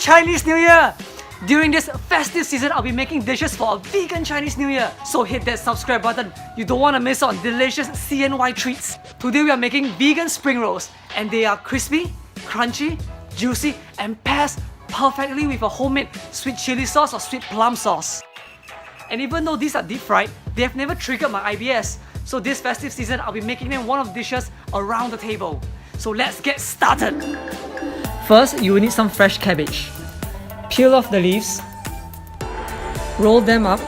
Chinese New Year! During this festive season, I'll be making dishes for a vegan Chinese New Year. So hit that subscribe button. You don't want to miss out on delicious CNY treats. Today we are making vegan spring rolls, and they are crispy, crunchy, juicy, and pairs perfectly with a homemade sweet chili sauce or sweet plum sauce. And even though these are deep fried, they have never triggered my IBS. So this festive season, I'll be making them one of the dishes around the table. So let's get started. First, you will need some fresh cabbage. Peel off the leaves, roll them up,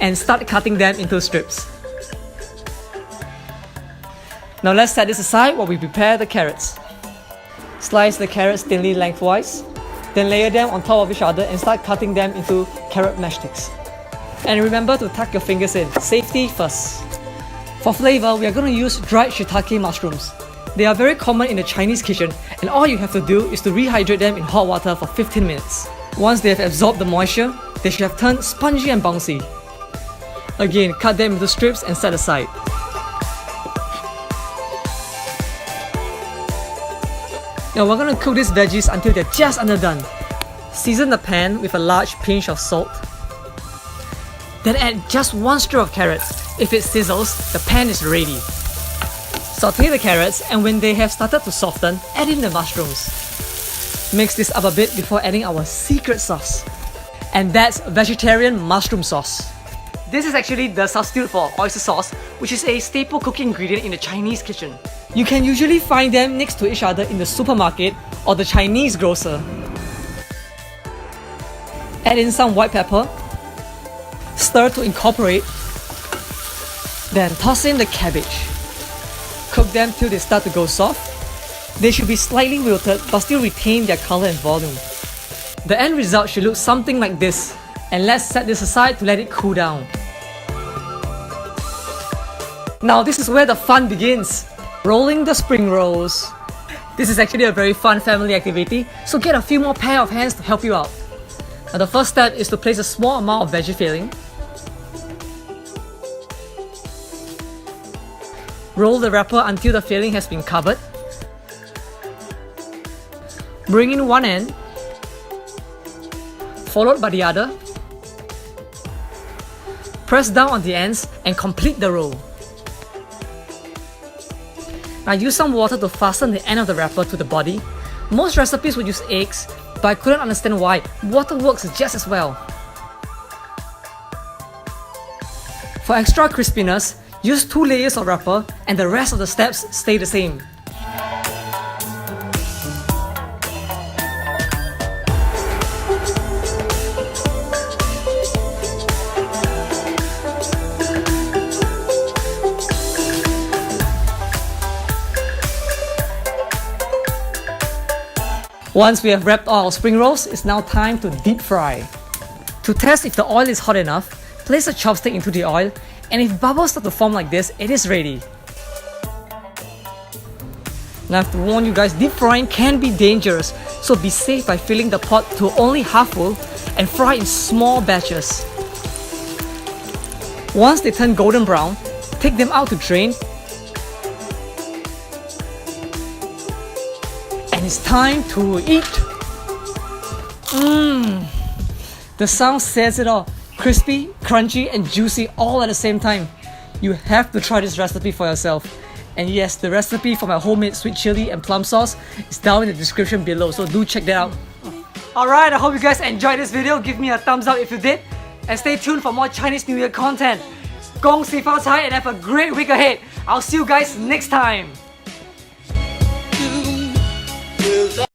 and start cutting them into strips. Now let's set this aside while we prepare the carrots. Slice the carrots thinly lengthwise, then layer them on top of each other and start cutting them into carrot matchsticks. And remember to tuck your fingers in, safety first. For flavour, we are going to use dried shiitake mushrooms. They are very common in the Chinese kitchen, and all you have to do is to rehydrate them in hot water for 15 minutes. Once they have absorbed the moisture, they should have turned spongy and bouncy. Again, cut them into strips and set aside. Now we're going to cook these veggies until they're just underdone. Season the pan with a large pinch of salt. Then add just one strip of carrots. If it sizzles, the pan is ready. Saute the carrots, and when they have started to soften, add in the mushrooms. Mix this up a bit before adding our secret sauce. And that's vegetarian mushroom sauce. This is actually the substitute for oyster sauce, which is a staple cooking ingredient in the Chinese kitchen. You can usually find them next to each other in the supermarket or the Chinese grocer. Add in some white pepper. Stir to incorporate. Then toss in the cabbage. Cook them till they start to go soft. They should be slightly wilted but still retain their color and volume. The end result should look something like this. And let's set this aside to let it cool down. Now this is where the fun begins. Rolling the spring rolls. This is actually a very fun family activity, so get a few more pair of hands to help you out. Now the first step is to place a small amount of veggie filling. Roll the wrapper until the filling has been covered. Bring in one end, followed by the other. Press down on the ends and complete the roll. Now use some water to fasten the end of the wrapper to the body. Most recipes would use eggs, but I couldn't understand why. Water works just as well. For extra crispiness, use 2 layers of wrapper and the rest of the steps stay the same. Once we have wrapped all our spring rolls, it's now time to deep fry. To test if the oil is hot enough, place a chopstick into the oil, and if bubbles start to form like this, it is ready. Now I have to warn you guys, deep frying can be dangerous, so be safe by filling the pot to only half full and fry in small batches. Once they turn golden brown, take them out to drain. And it's time to eat! The sound says it all. Crispy, crunchy, and juicy all at the same time. You have to try this recipe for yourself. And yes, the recipe for my homemade sweet chili and plum sauce is down in the description below, so do check that out. Alright, I hope you guys enjoyed this video. Give me a thumbs up if you did. And stay tuned for more Chinese New Year content. 恭喜发财 and have a great week ahead. I'll see you guys next time.